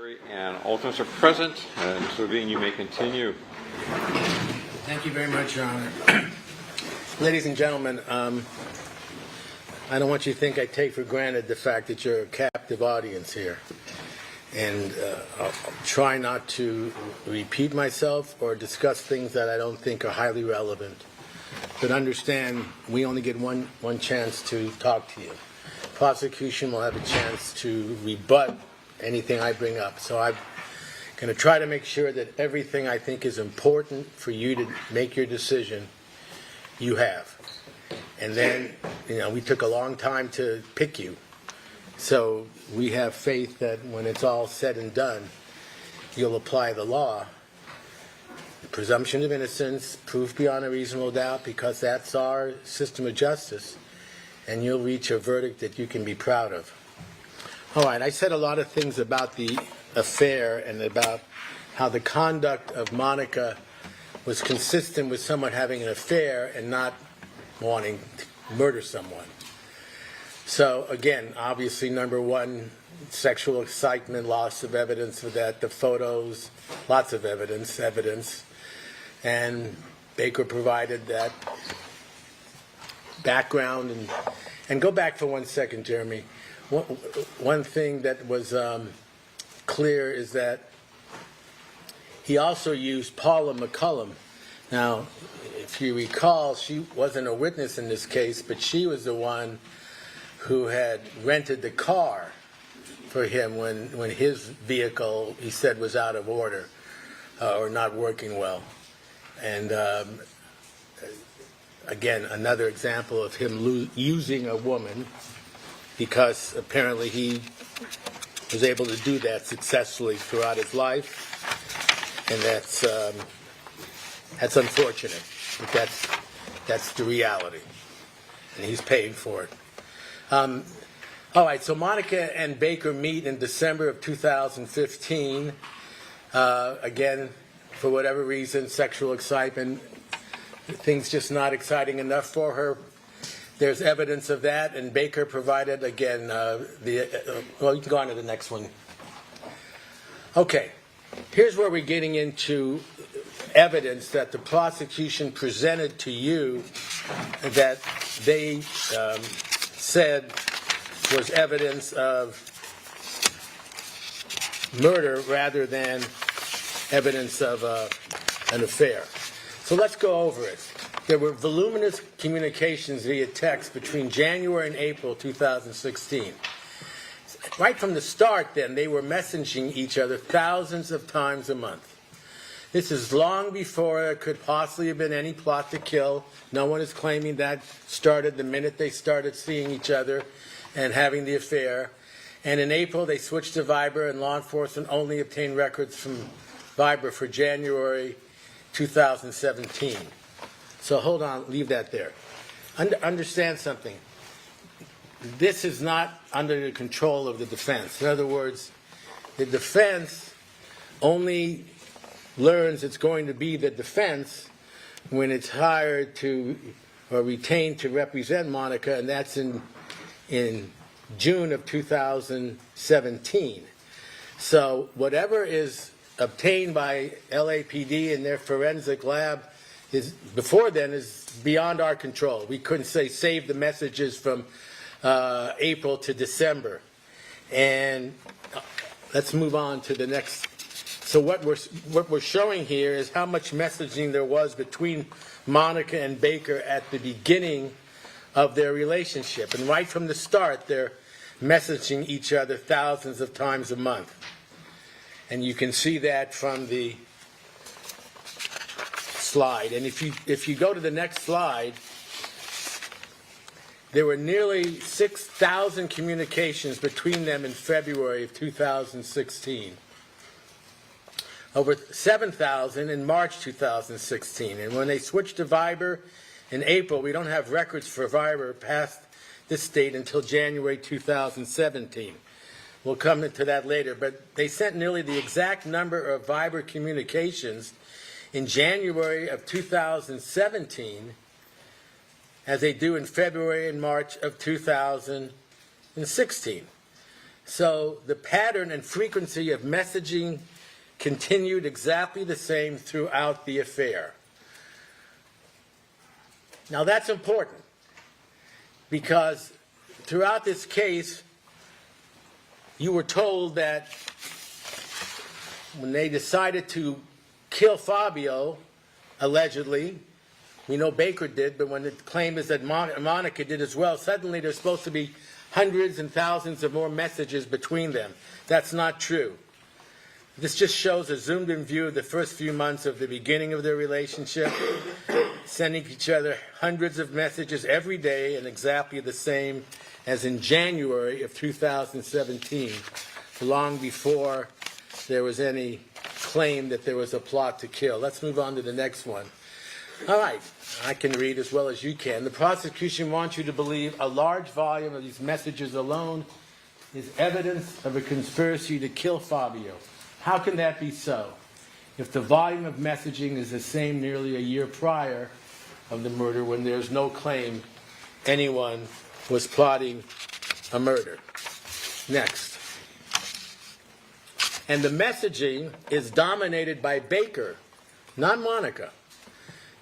And alternates are present. Mr. Levine, you may continue. Thank you very much, Your Honor. Ladies and gentlemen, I don't want you to think I take for granted the fact that you're a captive audience here. And I'll try not to repeat myself or discuss things that I don't think are highly relevant. But understand, we only get one chance to talk to you. Prosecution will have a chance to rebut anything I bring up. So I'm going to try to make sure that everything I think is important for you to make your decision, you have. And then, we took a long time to pick you. So we have faith that when it's all said and done, you'll apply the law. The presumption of innocence, proof beyond a reasonable doubt, because that's our system of justice, and you'll reach a verdict that you can be proud of. All right, I said a lot of things about the affair and about how the conduct of Monica was consistent with someone having an affair and not wanting to murder someone. So again, obviously, number one, sexual excitement, loss of evidence for that, the photos, lots of evidence, and Baker provided that background. And go back for 1 second, Jeremy. One thing that was clear is that he also used Paula McCullum. Now, if you recall, she wasn't a witness in this case, but she was the one who had rented the car for him when his vehicle, he said, was out of order or not working well. And again, another example of him using a woman, because apparently he was able to do that successfully throughout his life, and that's unfortunate, but that's the reality, and he's paying for it. All right, so Monica and Baker meet in December of 2015. Again, for whatever reason, sexual excitement, things just not exciting enough for her. There's evidence of that, and Baker provided, again, well, you can go on to the next one. Okay, here's where we're getting into evidence that the prosecution presented to you that they said was evidence of murder rather than evidence of an affair. So let's go over it. There were voluminous communications via text between January and April 2016. Right from the start, then, they were messaging each other thousands of times a month. This is long before there could possibly have been any plot to kill. No one is claiming that started the minute they started seeing each other and having the affair. And in April, they switched to Viber, and law enforcement only obtained records from Viber for January 2017. So hold on, leave that there. Understand something. This is not under the control of the defense. In other words, the defense only learns it's going to be the defense when it's hired to or retained to represent Monica, and that's in June of 2017. So whatever is obtained by LAPD in their forensic lab is before then is beyond our control. We couldn't say save the messages from April to December. And let's move on to the next. So what we're showing here is how much messaging there was between Monica and Baker at the beginning of their relationship. And right from the start, they're messaging each other thousands of times a month. And you can see that from the slide. And if you go to the next slide, there were nearly 6,000 communications between them in February of 2016. Over 7,000 in March 2016. And when they switched to Viber in April, we don't have records for Viber past this date until January 2017. We'll come into that later. But they sent nearly the exact number of Viber communications in January of 2017 as they do in February and March of 2016. So the pattern and frequency of messaging continued exactly the same throughout the affair. Now that's important because throughout this case, you were told that when they decided to kill Fabio, allegedly, we know Baker did, but when the claim is that Monica did as well, suddenly there's supposed to be hundreds and thousands of more messages between them. That's not true. This just shows a zoomed-in view of the first few months of the beginning of their relationship, sending each other hundreds of messages every day and exactly the same as in January of 2017, long before there was any claim that there was a plot to kill. Let's move on to the next one. All right, I can read as well as you can. The prosecution wants you to believe a large volume of these messages alone is evidence of a conspiracy to kill Fabio. How can that be so? If the volume of messaging is the same nearly a year prior of the murder when there's no claim anyone was plotting a murder. Next. And the messaging is dominated by Baker, not Monica.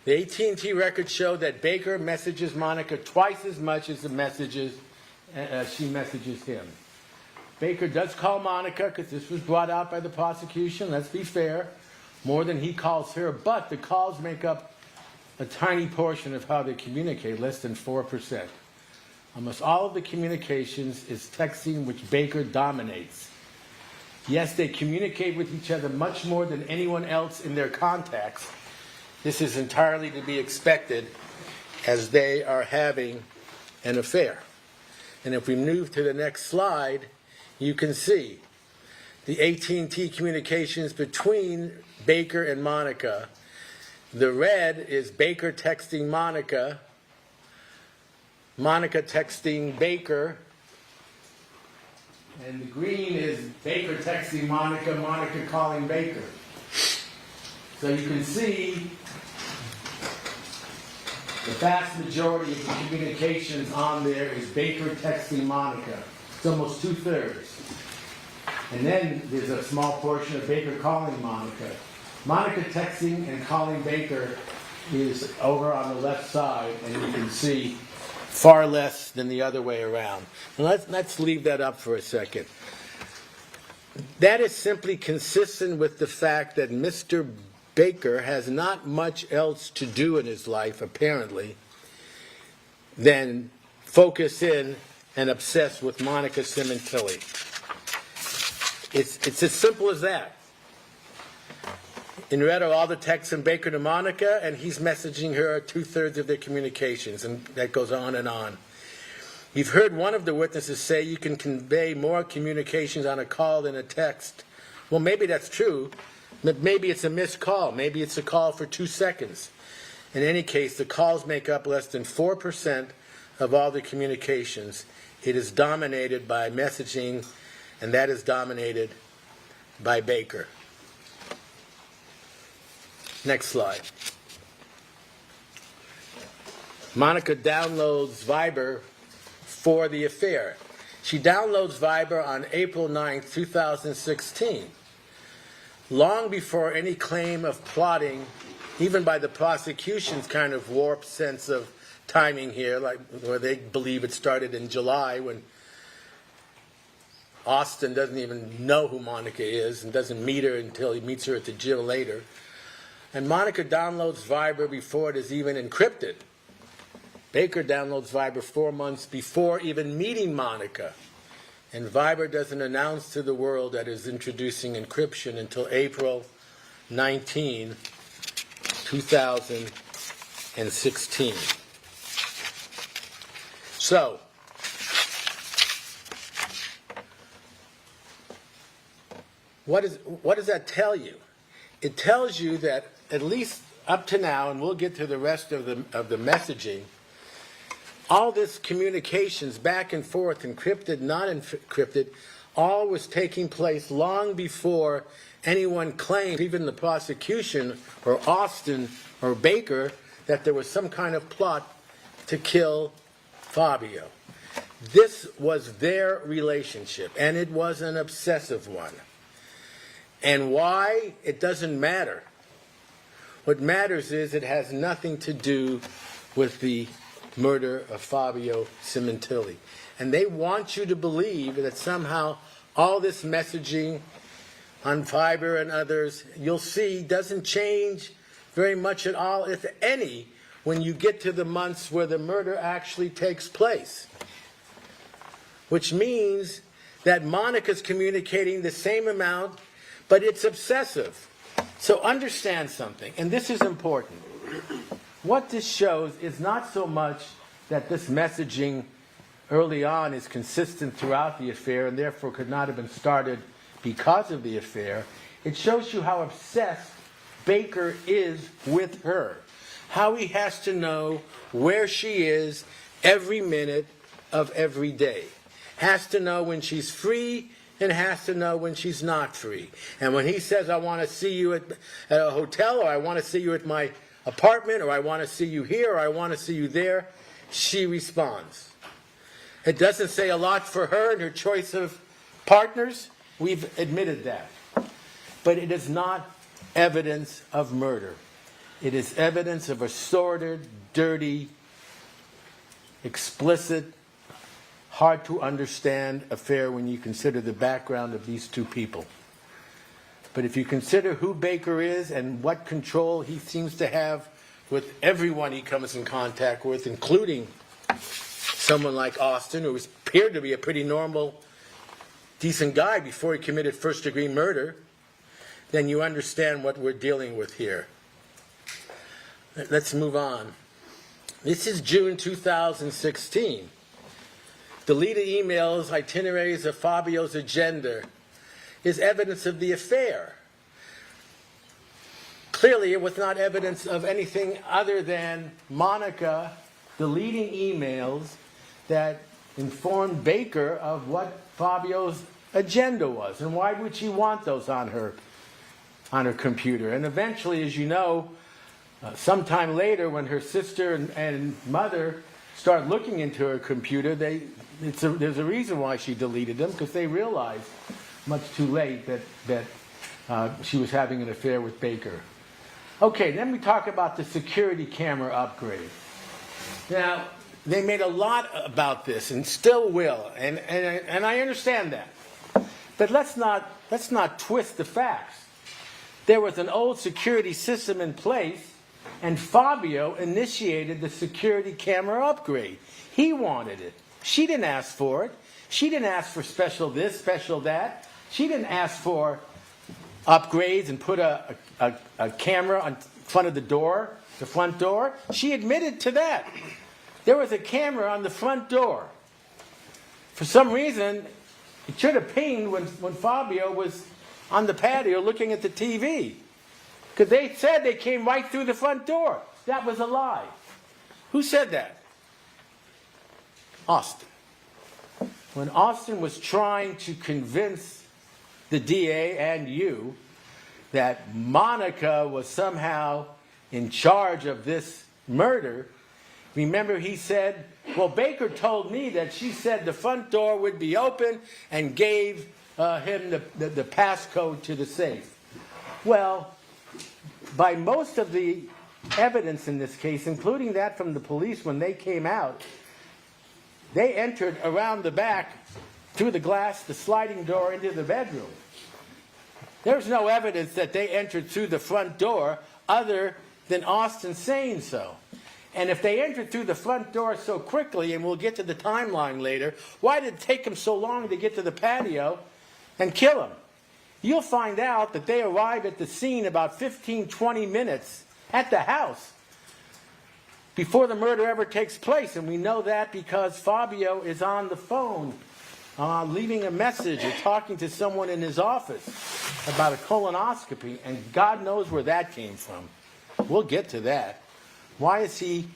The AT&T records show that Baker messages Monica twice as much as she messages him. Baker does call Monica, because this was brought out by the prosecution, let's be fair, more than he calls her, but the calls make up a tiny portion of how they communicate, less than 4%. Almost all of the communications is texting, which Baker dominates. Yes, they communicate with each other much more than anyone else in their contacts. This is entirely to be expected as they are having an affair. And if we move to the next slide, you can see the AT&T communications between Baker and Monica. The red is Baker texting Monica, Monica texting Baker, and the green is Baker texting Monica, Monica calling Baker. So you can see the vast majority of the communications on there is Baker texting Monica. It's almost 2/3. And then there's a small portion of Baker calling Monica. Monica texting and calling Baker is over on the left side, and you can see far less than the other way around. Now let's leave that up for a second. That is simply consistent with the fact that Mr. Baker has not much else to do in his life, apparently, than focus in and obsess with Monica Sementilli. It's as simple as that. In red are all the texts from Baker to Monica, and he's messaging her 2/3 of their communications, and that goes on and on. You've heard one of the witnesses say you can convey more communications on a call than a text. Well, maybe that's true, but maybe it's a missed call. Maybe it's a call for 2 seconds. In any case, the calls make up less than 4% of all the communications. It is dominated by messaging, and that is dominated by Baker. Next slide. Monica downloads Viber for the affair. She downloads Viber on April 9th, 2016. Long before any claim of plotting, even by the prosecution's kind of warped sense of timing here, like where they believe it started in July when Austin doesn't even know who Monica is and doesn't meet her until he meets her at the gym later. And Monica downloads Viber before it is even encrypted. Baker downloads Viber 4 months before even meeting Monica. And Viber doesn't announce to the world that it's introducing encryption until April 19, 2016. So, what does that tell you? It tells you that at least up to now, and we'll get to the rest of the messaging, all this communications back and forth, encrypted, not encrypted, all was taking place long before anyone claimed, even the prosecution or Austin or Baker, that there was some kind of plot to kill Fabio. This was their relationship, and it was an obsessive one. And why? It doesn't matter. What matters is it has nothing to do with the murder of Fabio Sementilli. And they want you to believe that somehow all this messaging on Fiverr and others, you'll see, doesn't change very much at all, if any, when you get to the months where the murder actually takes place. Which means that Monica's communicating the same amount, but it's obsessive. So understand something, and this is important. What this shows is not so much that this messaging early on is consistent throughout the affair and therefore could not have been started because of the affair. It shows you how obsessed Baker is with her. How he has to know where she is every minute of every day. Has to know when she's free and has to know when she's not free. And when he says, I want to see you at a hotel, or I want to see you at my apartment, or I want to see you here, or I want to see you there, she responds. It doesn't say a lot for her and her choice of partners. We've admitted that. But it is not evidence of murder. It is evidence of a sordid, dirty, explicit, hard to understand affair when you consider the background of these two people. But if you consider who Baker is and what control he seems to have with everyone he comes in contact with, including someone like Austin, who appeared to be a pretty normal, decent guy before he committed first-degree murder, then you understand what we're dealing with here. Let's move on. This is June 2016. Deleted emails, itineraries of Fabio's agenda is evidence of the affair. Clearly, it was not evidence of anything other than Monica deleting emails that informed Baker of what Fabio's agenda was. And why would she want those on her computer? And eventually, as you know, sometime later, when her sister and mother start looking into her computer, there's a reason why she deleted them, because they realized much too late that she was having an affair with Baker. Okay, then we talk about the security camera upgrade. Now, they made a lot about this and still will, and I understand that. But let's not twist the facts. There was an old security system in place, and Fabio initiated the security camera upgrade. He wanted it. She didn't ask for it. She didn't ask for special this, special that. She didn't ask for upgrades and put a camera in front of the front door. She admitted to that. There was a camera on the front door. For some reason, it should have pinged when Fabio was on the patio looking at the TV. Because they said they came right through the front door. That was a lie. Who said that? Austin. When Austin was trying to convince the DA and you that Monica was somehow in charge of this murder, remember he said, well, Baker told me that she said the front door would be open and gave him the passcode to the safe. Well, by most of the evidence in this case, including that from the police when they came out, they entered around the back through the glass, the sliding door into the bedroom. There's no evidence that they entered through the front door other than Austin saying so. And if they entered through the front door so quickly, and we'll get to the timeline later, why did it take them so long to get to the patio and kill him? You'll find out that they arrived at the scene about 15, 20 minutes at the house before the murder ever takes place. And we know that because Fabio is on the phone leaving a message or talking to someone in his office about a colonoscopy, and God knows where that came from. We'll get to that. Why is he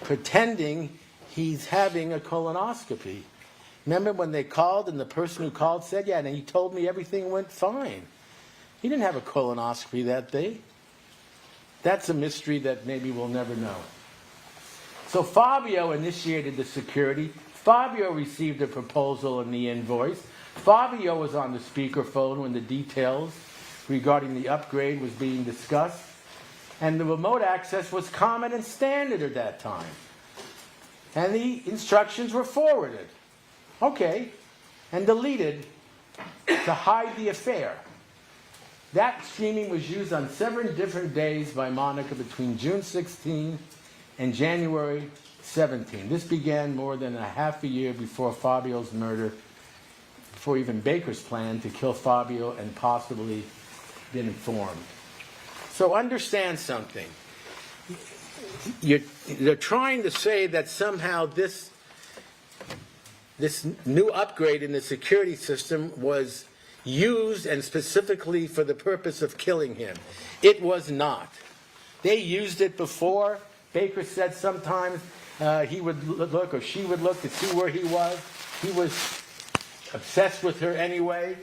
pretending he's having a colonoscopy? Remember when they called and the person who called said, yeah, and he told me everything went fine. He didn't have a colonoscopy that day. That's a mystery that maybe we'll never know. So Fabio initiated the security. Fabio received a proposal and the invoice. Fabio was on the speakerphone when the details regarding the upgrade was being discussed. And the remote access was common and standard at that time. And the instructions were forwarded. Okay. And deleted to hide the affair. That streaming was used on 7 different days by Monica between June 16 and January 17. This began more than a half a year before Fabio's murder, before even Baker's plan to kill Fabio and possibly been formed. So understand something. They're trying to say that somehow this new upgrade in the security system was used and specifically for the purpose of killing him. It was not. They used it before. Baker said sometimes he would look or she would look to see where he was. He was obsessed with her anyway.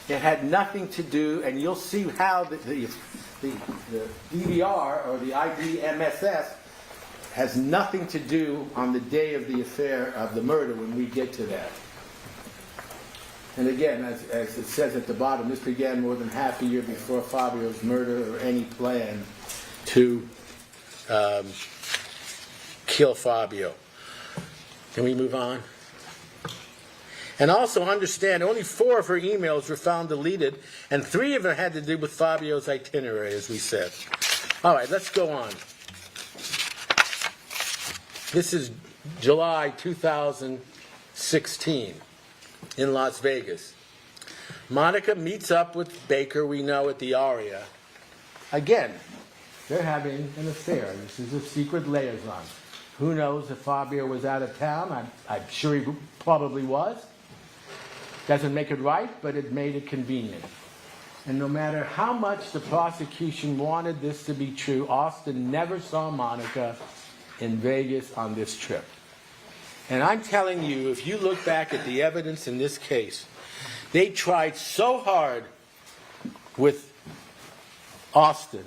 It had nothing to do, and you'll see how the DVR or the IDMSS has nothing to do on the day of the affair of the murder when we get to that. And again, as it says at the bottom, this began more than half a year before Fabio's murder or any plan to kill Fabio. Can we move on? And also understand, only 4 of her emails were found deleted, and 3 of them had to do with Fabio's itinerary, as we said. All right, let's go on. This is July 2016 in Las Vegas. Monica meets up with Baker, we know, at the Aria. Again, they're having an affair. This is a secret liaison. Who knows if Fabio was out of town? I'm sure he probably was. Doesn't make it right, but it made it convenient. And no matter how much the prosecution wanted this to be true, Austin never saw Monica in Vegas on this trip. And I'm telling you, if you look back at the evidence in this case, they tried so hard with Austin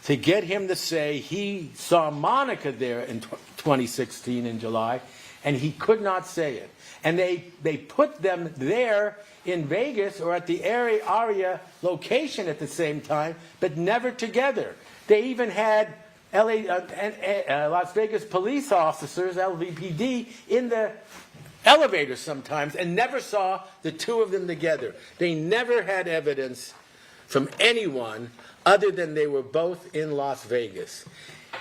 to get him to say he saw Monica there in 2016 in July, and he could not say it. And they put them there in Vegas or at the Aria location at the same time, but never together. They even had Las Vegas police officers, LVPD, in the elevator sometimes and never saw the 2 of them together. They never had evidence from anyone other than they were both in Las Vegas.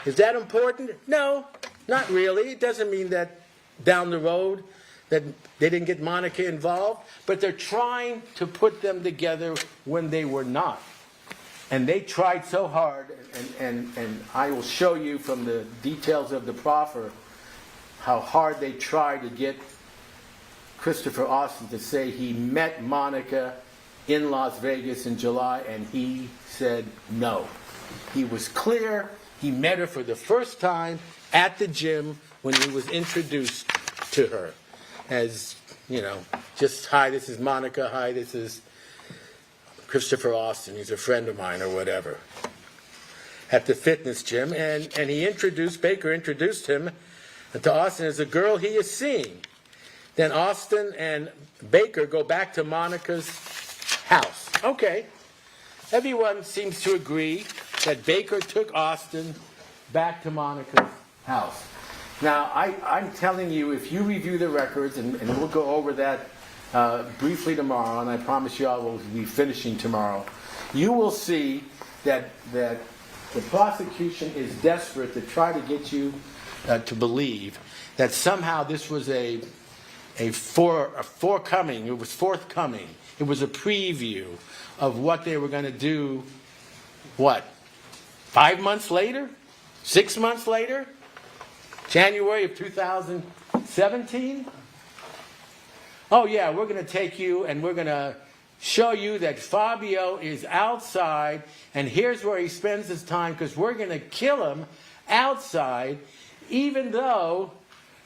Is that important? No, not really. It doesn't mean that down the road that they didn't get Monica involved, but they're trying to put them together when they were not. And they tried so hard, and I will show you from the details of the proffer how hard they tried to get Christopher Austin to say he met Monica in Las Vegas in July, and he said no. He was clear. He met her for the first time at the gym when he was introduced to her. As, you know, just, hi, this is Monica, hi, this is Christopher Austin, he's a friend of mine or whatever, at the fitness gym. And Baker introduced him to Austin as a girl he is seeing. Then Austin and Baker go back to Monica's house. Okay. Everyone seems to agree that Baker took Austin back to Monica's house. Now, I'm telling you, if you review the records, and we'll go over that briefly tomorrow, and I promise you I will be finishing tomorrow, you will see that the prosecution is desperate to try to get you to believe that somehow this was a forthcoming. It was forthcoming. It was a preview of what they were going to do, 5 months later? 6 months later? January of 2017? Oh yeah, we're going to take you and we're going to show you that Fabio is outside, and here's where he spends his time, because we're going to kill him outside, even though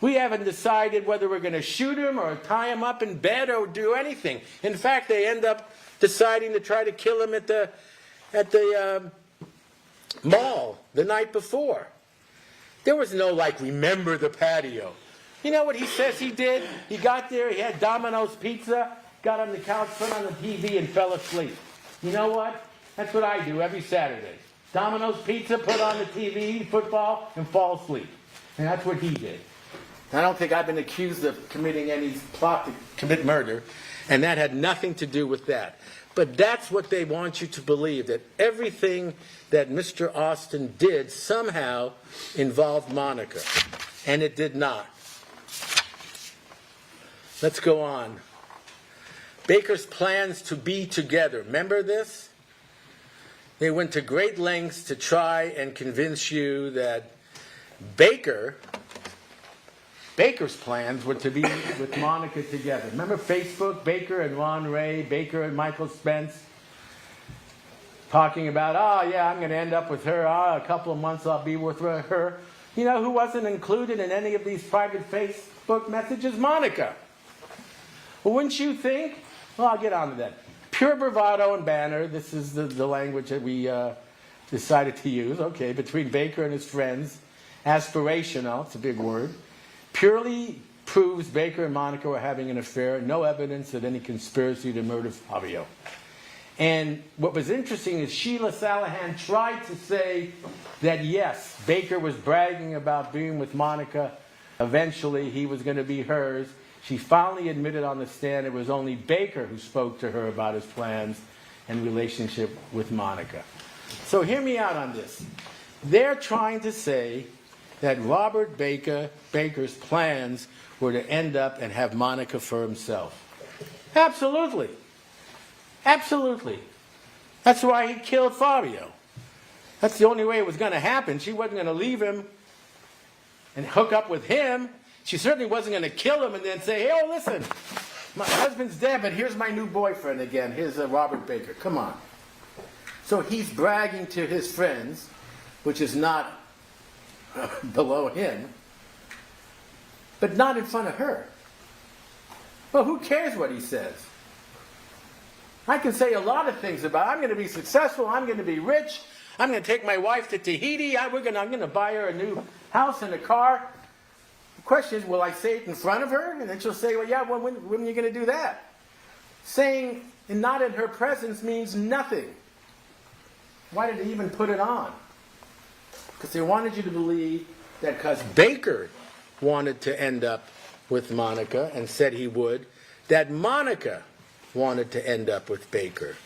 we haven't decided whether we're going to shoot him or tie him up in bed or do anything. In fact, they end up deciding to try to kill him at the mall the night before. There was no, remember the patio. You know what he says he did? He got there, he had Domino's pizza, got on the couch, put on the TV, and fell asleep. You know what? That's what I do every Saturday. Domino's pizza, put on the TV, football, and fall asleep. And that's what he did. I don't think I've been accused of committing any plot to commit murder, and that had nothing to do with that. But that's what they want you to believe, that everything that Mr. Austin did somehow involved Monica. And it did not. Let's go on. Baker's plans to be together. Remember this? They went to great lengths to try and convince you that Baker's plans were to be with Monica together. Remember Facebook, Baker and Ron Ray, Baker and Michael Spence, talking about, oh yeah, I'm going to end up with her. Oh, a couple of months I'll be with her. You know who wasn't included in any of these private Facebook messages? Monica. Well, wouldn't you think? Well, I'll get on to that. Pure bravado and banter. This is the language that we decided to use. Okay, between Baker and his friends. Aspirational, it's a big word. Purely proves Baker and Monica were having an affair. No evidence of any conspiracy to murder Fabio. And what was interesting is Sheila Salahan tried to say that yes, Baker was bragging about being with Monica. Eventually, he was going to be hers. She finally admitted on the stand it was only Baker who spoke to her about his plans and relationship with Monica. So hear me out on this. They're trying to say that Robert Baker's plans were to end up and have Monica for himself. Absolutely. Absolutely. That's why he killed Fabio. That's the only way it was going to happen. She wasn't going to leave him and hook up with him. She certainly wasn't going to kill him and then say, hey, oh, listen, my husband's dead, but here's my new boyfriend again. Here's Robert Baker. Come on. So he's bragging to his friends, which is not below him, but not in front of her. Well, who cares what he says? I can say a lot of things about I'm going to be successful, I'm going to be rich, I'm going to take my wife to Tahiti, I'm going to buy her a new house and a car. The question is, will I say it in front of her? And then she'll say, well, yeah, well, when are you going to do that? Saying and not in her presence means nothing. Why did they even put it on? Because they wanted you to believe that because Baker wanted to end up with Monica and said he would, that Monica wanted to end up with Baker.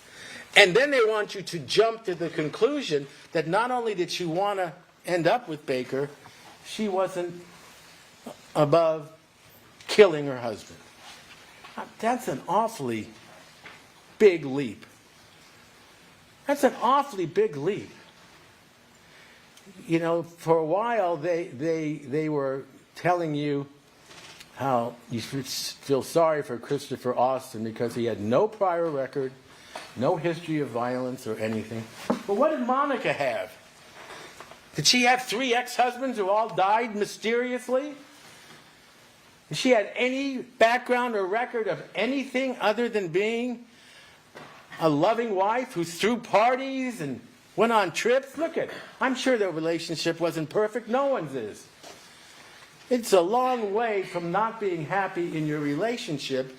And then they want you to jump to the conclusion that not only did she want to end up with Baker, she wasn't above killing her husband. That's an awfully big leap. That's an awfully big leap. You know, for a while they were telling you how you should feel sorry for Christopher Austin because he had no prior record, no history of violence or anything. But what did Monica have? Did she have 3 ex-husbands who all died mysteriously? Did she have any background or record of anything other than being a loving wife who threw parties and went on trips? Look at it. I'm sure their relationship wasn't perfect. No one's is. It's a long way from not being happy in your relationship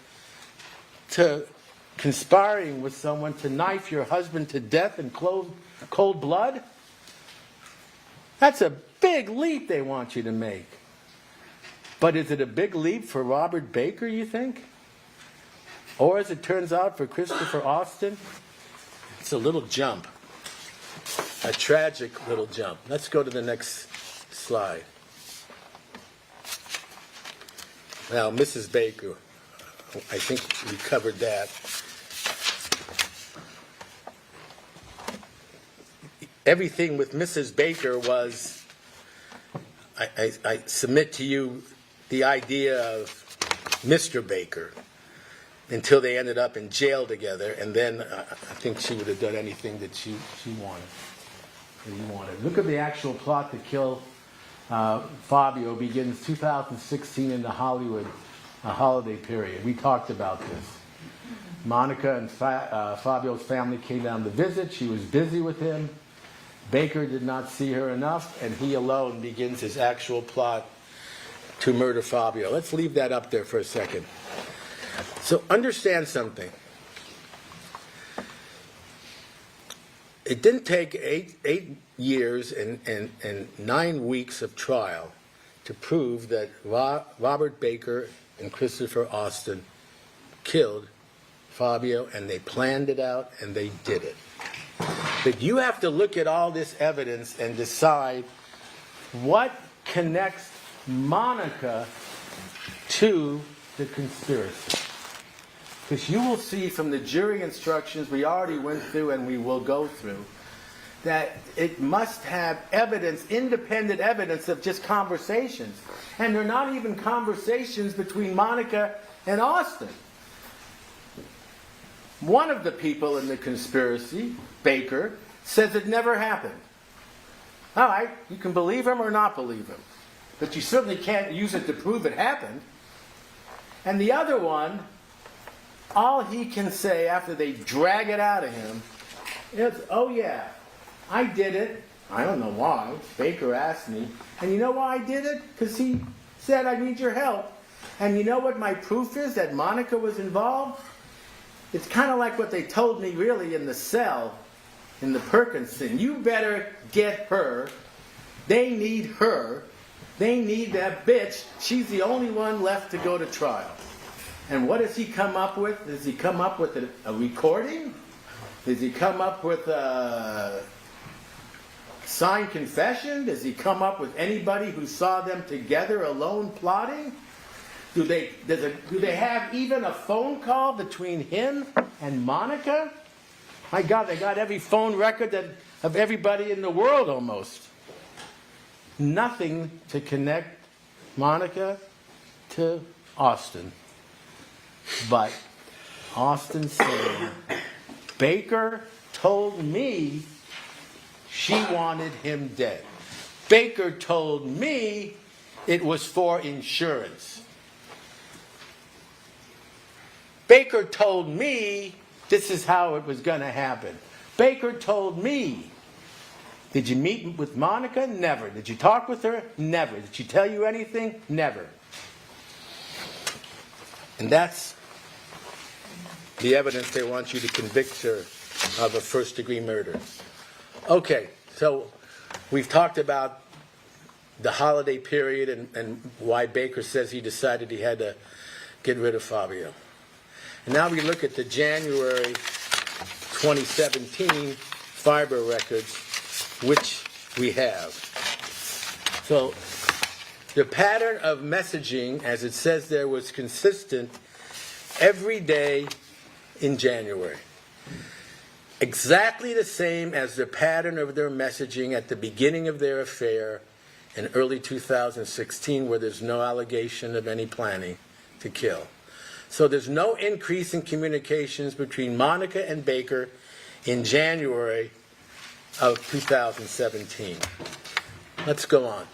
to conspiring with someone to knife your husband to death in cold blood. That's a big leap they want you to make. But is it a big leap for Robert Baker, you think? Or as it turns out for Christopher Austin? It's a little jump. A tragic little jump. Let's go to the next slide. Now, Mrs. Baker, I think we covered that. Everything with Mrs. Baker was, I submit to you the idea of Mr. Baker until they ended up in jail together, and then I think she would have done anything that she wanted. Look at the actual plot to kill Fabio begins 2016 in the Hollywood holiday period. We talked about this. Monica and Fabio's family came down to visit. She was busy with him. Baker did not see her enough, and he alone begins his actual plot to murder Fabio. Let's leave that up there for a second. So understand something. It didn't take eight years and 9 weeks of trial to prove that Robert Baker and Christopher Austin killed Fabio, and they planned it out and they did it. But you have to look at all this evidence and decide what connects Monica to the conspiracy. Because you will see from the jury instructions we already went through and we will go through, that it must have evidence, independent evidence of just conversations. And they're not even conversations between Monica and Austin. One of the people in the conspiracy, Baker, says it never happened. All right, you can believe him or not believe him. But you certainly can't use it to prove it happened. And the other one, all he can say after they drag it out of him is, oh yeah, I did it. I don't know why. Baker asked me. And you know why I did it? Because he said, I need your help. And you know what my proof is that Monica was involved? It's kind of like what they told me really in the cell, in the Perkins thing. You better get her. They need her. They need that bitch. She's the only one left to go to trial. And what does he come up with? Does he come up with a recording? Does he come up with a signed confession? Does he come up with anybody who saw them together alone plotting? Do they have even a phone call between him and Monica? My God, they got every phone record of everybody in the world almost. Nothing to connect Monica to Austin. But Austin said, Baker told me she wanted him dead. Baker told me it was for insurance. Baker told me this is how it was going to happen. Baker told me. Did you meet with Monica? Never. Did you talk with her? Never. Did she tell you anything? Never. And that's the evidence they want you to convict her of a first-degree murder. Okay, so we've talked about the holiday period and why Baker says he decided he had to get rid of Fabio. And now we look at the January 2017 fiber records, which we have. So the pattern of messaging, as it says there, was consistent every day in January. Exactly the same as the pattern of their messaging at the beginning of their affair in early 2016, where there's no allegation of any planning to kill. So there's no increase in communications between Monica and Baker in January of 2017. Let's go on.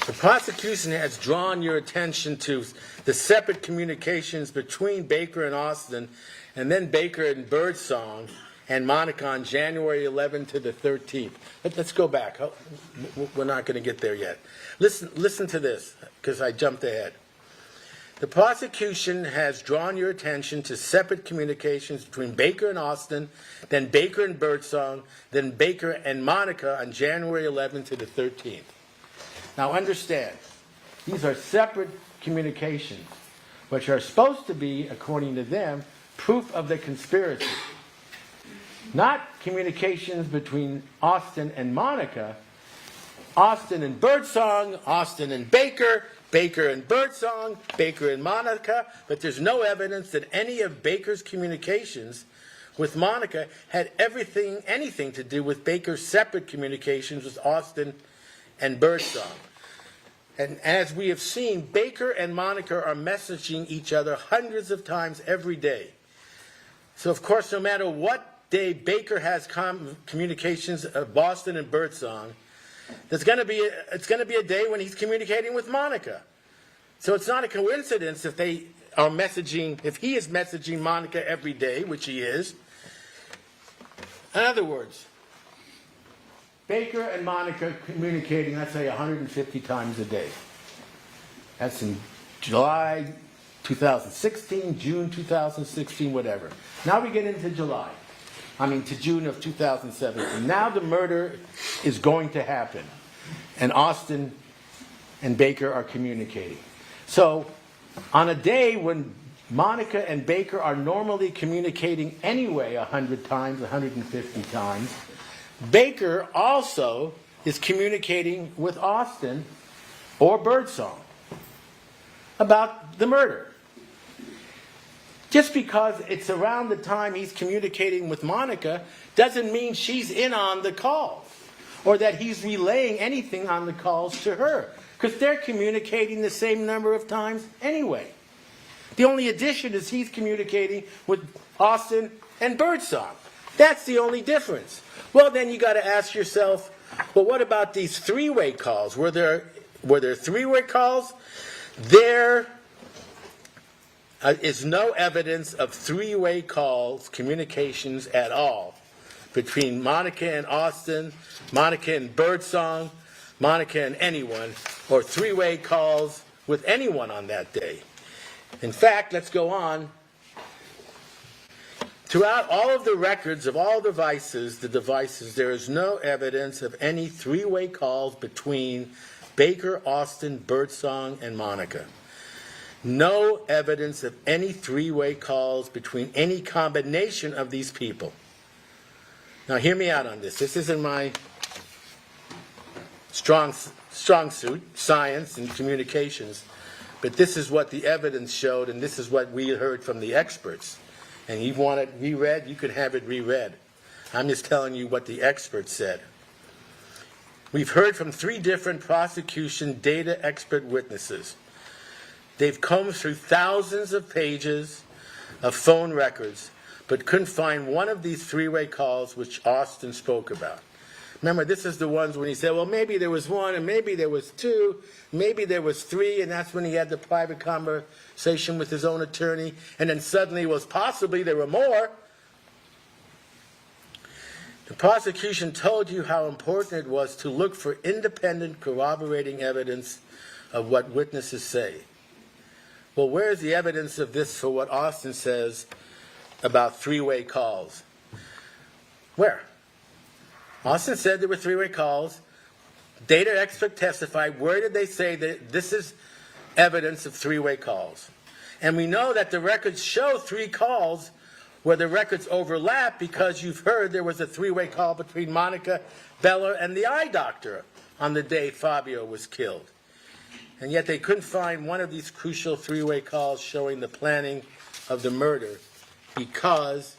The prosecution has drawn your attention to the separate communications between Baker and Austin, and then Baker and Birdsong and Monica on January 11th to the 13th. Let's go back. We're not going to get there yet. Listen to this, because I jumped ahead. The prosecution has drawn your attention to separate communications between Baker and Austin, then Baker and Birdsong, then Baker and Monica on January 11th to the 13th. Now understand, these are separate communications, which are supposed to be, according to them, proof of the conspiracy. Not communications between Austin and Monica, Austin and Birdsong, Austin and Baker, Baker and Birdsong, Baker and Monica, but there's no evidence that any of Baker's communications with Monica had anything to do with Baker's separate communications with Austin and Birdsong. And as we have seen, Baker and Monica are messaging each other hundreds of times every day. So of course, no matter what day Baker has communications of Austin and Birdsong, it's going to be a day when he's communicating with Monica. So it's not a coincidence if he is messaging Monica every day, which he is. In other words, Baker and Monica communicating, let's say, 150 times a day. That's in July 2016, June 2016, whatever. Now we get into to June of 2017. Now the murder is going to happen. And Austin and Baker are communicating. So on a day when Monica and Baker are normally communicating anyway 100 times, 150 times, Baker also is communicating with Austin or Birdsong about the murder. Just because it's around the time he's communicating with Monica doesn't mean she's in on the calls or that he's relaying anything on the calls to her, because they're communicating the same number of times anyway. The only addition is he's communicating with Austin and Birdsong. That's the only difference. Well, then you got to ask yourself, well, what about these three-way calls? Were there three-way calls? There is no evidence of three-way calls, communications at all, between Monica and Austin, Monica and Birdsong, Monica and anyone, or three-way calls with anyone on that day. In fact, let's go on. Throughout all of the records of all the devices, there is no evidence of any three-way calls between Baker, Austin, Birdsong, and Monica. No evidence of any three-way calls between any combination of these people. Now, hear me out on this. This isn't my strong suit, science and communications, but this is what the evidence showed, and this is what we heard from the experts. And you want it reread, you could have it reread. I'm just telling you what the experts said. We've heard from 3 different prosecution data expert witnesses. They've combed through thousands of pages of phone records, but couldn't find one of these three-way calls which Austin spoke about. Remember, this is the ones when he said, well, maybe there was 1, and maybe there was 2, maybe there was 3, and that's when he had the private conversation with his own attorney, and then suddenly it was possibly there were more. The prosecution told you how important it was to look for independent corroborating evidence of what witnesses say. Well, where's the evidence of this for what Austin says about three-way calls? Where? Austin said there were three-way calls. Data expert testified. Where did they say that this is evidence of three-way calls? And we know that the records show 3 calls where the records overlap because you've heard there was a three-way call between Monica, Bella, and the eye doctor on the day Fabio was killed. And yet they couldn't find one of these crucial three-way calls showing the planning of the murder because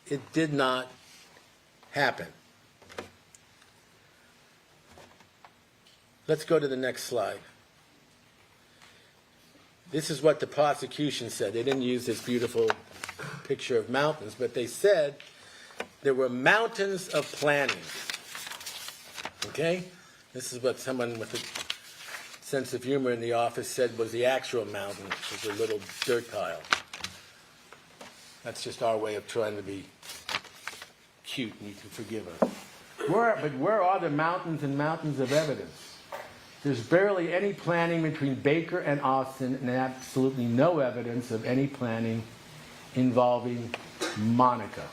it did not happen. Let's go to the next slide. This is what the prosecution said. They didn't use this beautiful picture of mountains, but they said there were mountains of planning. Okay? This is what someone with a sense of humor in the office said was the actual mountain, was a little dirt pile. That's just our way of trying to be cute, and you can forgive us. But where are the mountains and mountains of evidence? There's barely any planning between Baker and Austin, and absolutely no evidence of any planning involving Monica.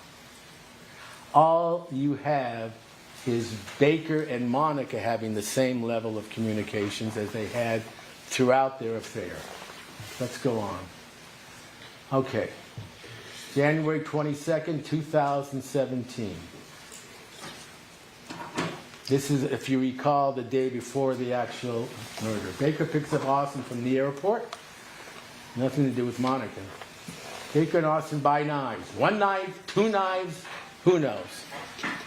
All you have is Baker and Monica having the same level of communications as they had throughout their affair. Let's go on. Okay. January 22nd, 2017. This is, if you recall, the day before the actual murder. Baker picks up Austin from the airport. Nothing to do with Monica. Baker and Austin buy knives. 1 knife, 2 knives, who knows?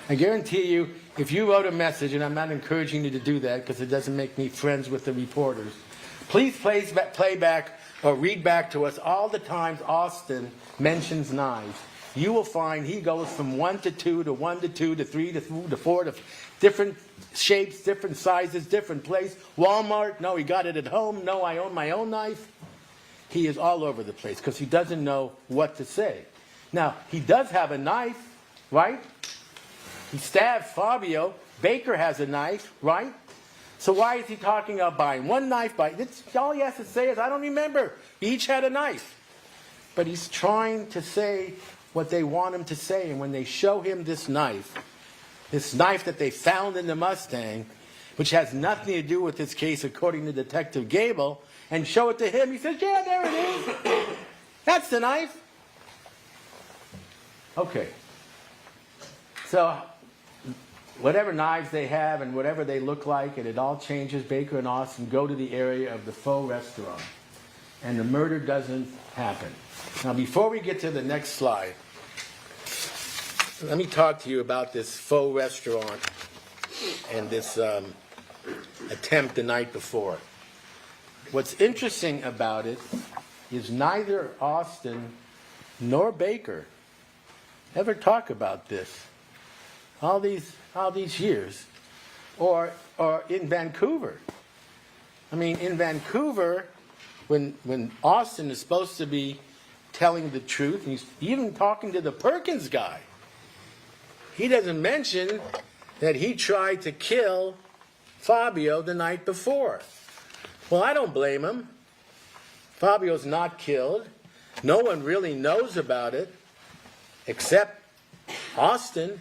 I guarantee you, if you wrote a message, and I'm not encouraging you to do that because it doesn't make me friends with the reporters, please play back or read back to us all the times Austin mentions knives. You will find he goes from 1 to 2 to 1 to 2 to 3 to 4 to different shapes, different sizes, different place. Walmart, no, he got it at home. No, I own my own knife. He is all over the place because he doesn't know what to say. Now, he does have a knife, right? He stabbed Fabio Baker has a knife, right? So why is he talking about buying one knife? All he has to say is, I don't remember. We each had a knife. But he's trying to say what they want him to say. And when they show him this knife that they found in the Mustang, which has nothing to do with this case according to Detective Gable, and show it to him, he says, yeah, there it is. That's the knife. Okay. So whatever knives they have and whatever they look like, and it all changes, Baker and Austin go to the area of the faux restaurant. And the murder doesn't happen. Now, before we get to the next slide, let me talk to you about this faux restaurant and this attempt the night before. What's interesting about it is neither Austin nor Baker ever talk about this. All these years, or in Vancouver. I mean, in Vancouver, when Austin is supposed to be telling the truth, and he's even talking to the Perkins guy, he doesn't mention that he tried to kill Fabio the night before. Well, I don't blame him. Fabio's not killed. No one really knows about it, except Austin.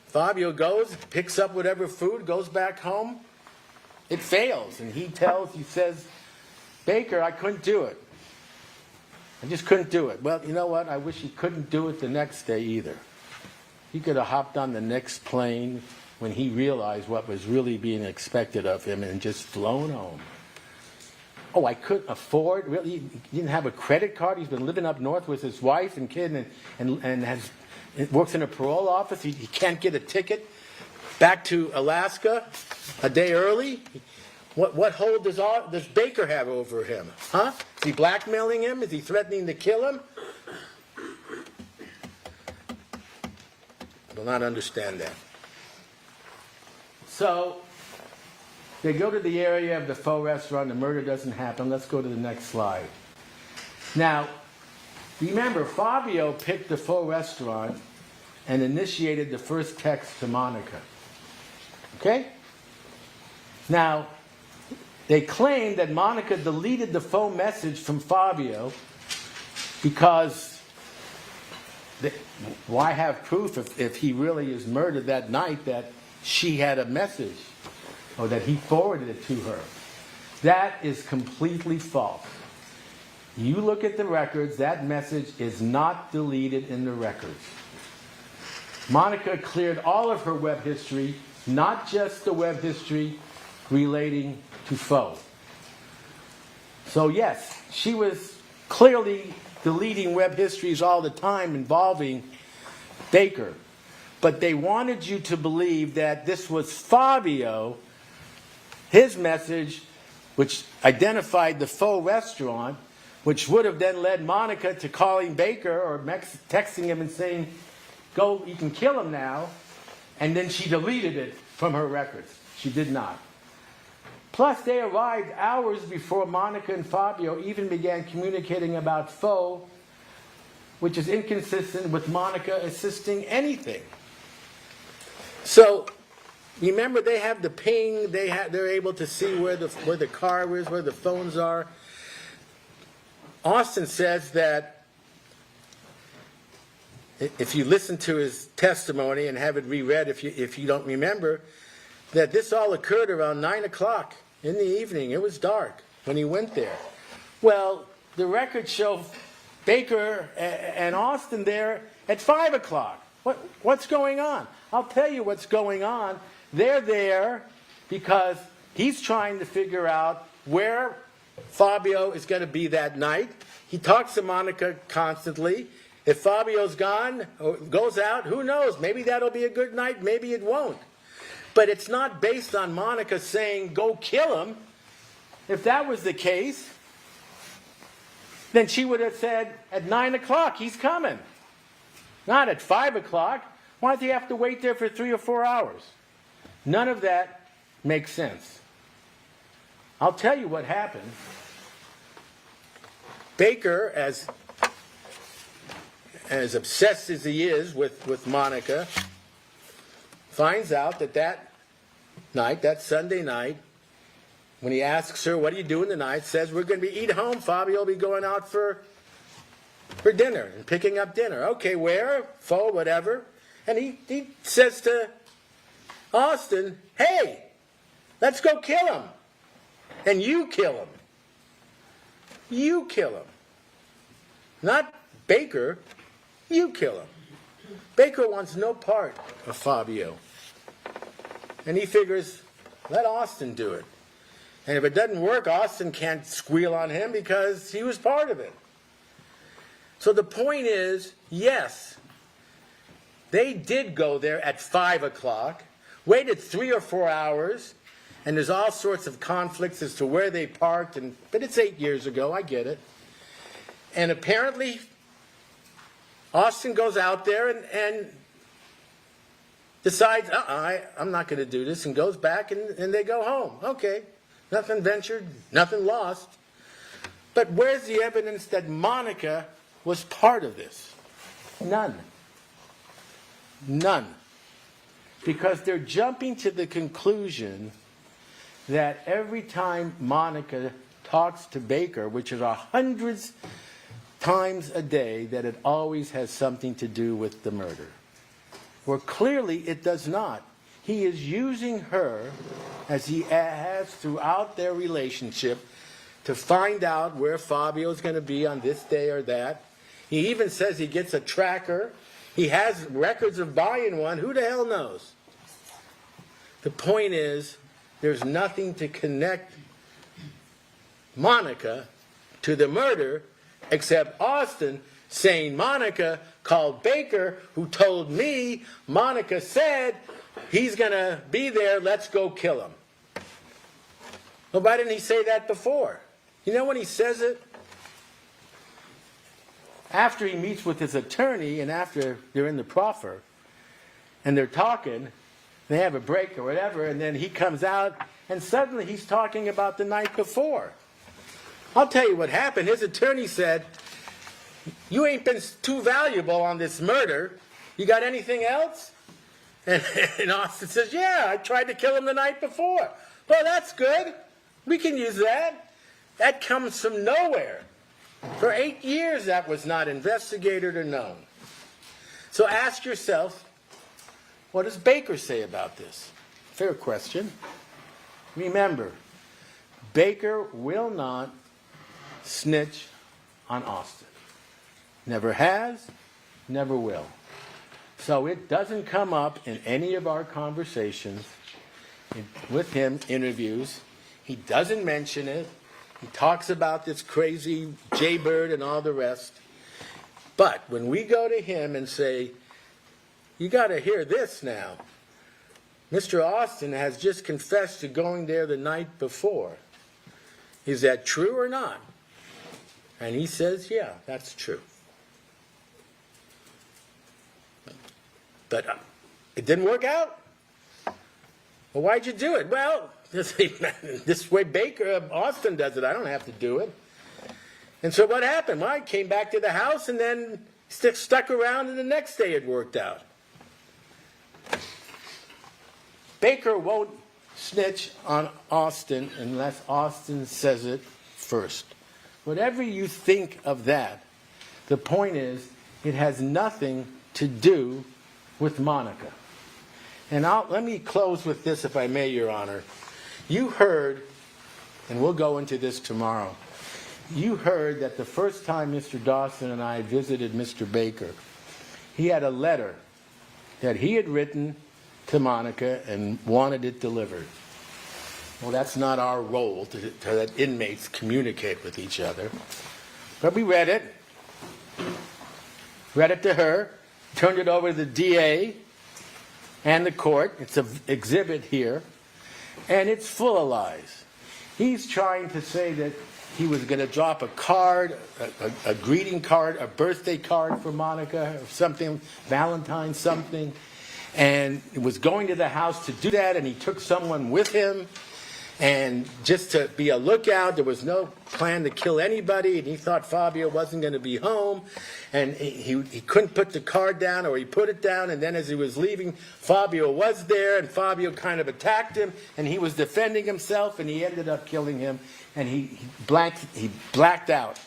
Fabio goes, picks up whatever food, goes back home. It fails. And he says, Baker, I couldn't do it. I just couldn't do it. Well, you know what? I wish he couldn't do it the next day either. He could have hopped on the next plane when he realized what was really being expected of him and just flown home. Oh, I couldn't afford? Really? He didn't have a credit card? He's been living up north with his wife and kid and works in a parole office. He can't get a ticket back to Alaska a day early. What hold does Baker have over him? Huh? Is he blackmailing him? Is he threatening to kill him? I will not understand that. So they go to the area of the faux restaurant. The murder doesn't happen. Let's go to the next slide. Now, remember, Fabio picked the faux restaurant and initiated the first text to Monica. Okay? Now, they claim that Monica deleted the faux message from Fabio because why have proof if he really is murdered that night that she had a message or that he forwarded it to her? That is completely false. You look at the records, that message is not deleted in the records. Monica cleared all of her web history, not just the web history relating to Faux. So yes, she was clearly deleting web histories all the time involving Baker. But they wanted you to believe that this was Fabio, his message, which identified the Faux restaurant, which would have then led Monica to calling Baker or texting him and saying, go, you can kill him now. And then she deleted it from her records. She did not. Plus, they arrived hours before Monica and Fabio even began communicating about Faux, which is inconsistent with Monica assisting anything. So, remember, they have the ping. They're able to see where the car is, where the phones are. Austin says that if you listen to his testimony and have it reread, if you don't remember, that this all occurred around 9 o'clock in the evening. It was dark when he went there. Well, the records show Baker and Austin there at 5 o'clock. What's going on? I'll tell you what's going on. They're there because he's trying to figure out where Fabio is going to be that night. He talks to Monica constantly. If Fabio's gone or goes out, who knows? Maybe that'll be a good night, maybe it won't. But it's not based on Monica saying, go kill him. If that was the case, then she would have said, at 9 o'clock, he's coming. Not at 5 o'clock. Why does he have to wait there for 3 or 4 hours? None of that makes sense. I'll tell you what happened. Baker, as obsessed as he is with Monica, finds out that night, that Sunday night, when he asks her, what are you doing tonight, says, we're going to be eating home. Fabio will be going out for dinner and picking up dinner. Okay, where? Pho, whatever. And he says to Austin, hey, let's go kill him. And you kill him. You kill him. Not Baker. You kill him. Baker wants no part of Fabio. And he figures, let Austin do it. And if it doesn't work, Austin can't squeal on him because he was part of it. So the point is, yes, they did go there at 5 o'clock, waited 3 or 4 hours, and there's all sorts of conflicts as to where they parked, but it's 8 years ago, I get it. And apparently, Austin goes out there and decides, I'm not going to do this, and goes back and they go home. Okay, nothing ventured, nothing lost. But where's the evidence that Monica was part of this? None. None. Because they're jumping to the conclusion that every time Monica talks to Baker, which is hundreds times a day, that it always has something to do with the murder. Well, clearly it does not. He is using her, as he has throughout their relationship, to find out where Fabio is going to be on this day or that. He even says he gets a tracker. He has records of buying one. Who the hell knows? The point is, there's nothing to connect Monica to the murder except Austin saying Monica called Baker, who told me Monica said he's going to be there, let's go kill him. Well, why didn't he say that before? You know when he says it? After he meets with his attorney and after they're in the proffer and they're talking, they have a break or whatever, and then he comes out and suddenly he's talking about the night before. I'll tell you what happened. His attorney said, you ain't been too valuable on this murder. You got anything else? And Austin says, yeah, I tried to kill him the night before. Well, that's good. We can use that. That comes from nowhere. For 8 years, that was not investigated or known. So ask yourself, what does Baker say about this? Fair question. Remember, Baker will not snitch on Austin. Never has, never will. So it doesn't come up in any of our conversations with him, interviews. He doesn't mention it. He talks about this crazy jaybird and all the rest. But when we go to him and say, you got to hear this now. Mr. Austin has just confessed to going there the night before. Is that true or not? And he says, yeah, that's true. But it didn't work out. Well, why'd you do it? Well, this way Austin does it. I don't have to do it. And so what happened? Well, I came back to the house and then stuck around, and the next day it worked out. Baker won't snitch on Austin unless Austin says it first. Whatever you think of that, the point is it has nothing to do with Monica. And let me close with this, if I may, Your Honor. You heard, and we'll go into this tomorrow, you heard that the first time Mr. Dawson and I visited Mr. Baker, he had a letter that he had written to Monica and wanted it delivered. Well, that's not our role to let inmates communicate with each other. But we read it to her, turned it over to the DA and the court. It's an exhibit here, and it's full of lies. He's trying to say that he was going to drop a card, a greeting card, a birthday card for Monica, or something, Valentine's something, and he was going to the house to do that, and he took someone with him. And just to be a lookout, there was no plan to kill anybody, and he thought Fabio wasn't going to be home, and he couldn't put the card down, or he put it down, and then as he was leaving, Fabio was there, and Fabio kind of attacked him, and he was defending himself, and he ended up killing him, and he blacked out,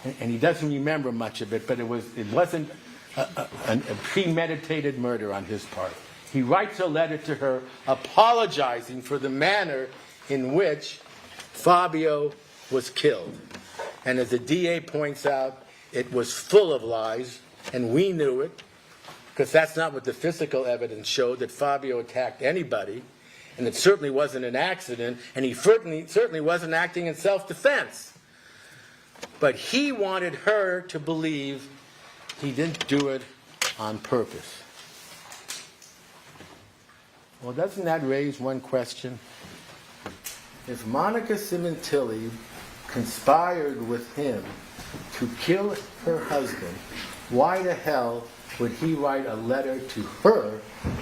and he doesn't remember much of it, but it wasn't a premeditated murder on his part. He writes a letter to her apologizing for the manner in which Fabio was killed. And as the DA points out, it was full of lies, and we knew it, because that's not what the physical evidence showed, that Fabio attacked anybody, and it certainly wasn't an accident, and he certainly wasn't acting in self-defense. But he wanted her to believe he didn't do it on purpose. Well, doesn't that raise one question? If Monica Sementilli conspired with him to kill her husband, why the hell would he write a letter to her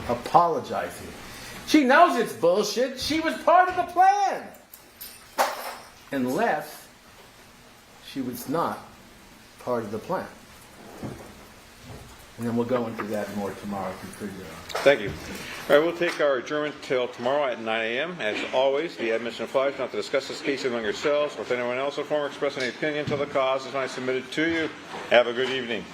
apologizing? She knows it's bullshit. She was part of the plan. Unless she was not part of the plan. And then we'll go into that more tomorrow if we figure it out. Thank you. All right, we'll take our adjournment till tomorrow at 9 a.m. As always, the admission applies not to discuss this case among yourselves or with anyone else or form express any opinion until the cause is not submitted to you. Have a good evening.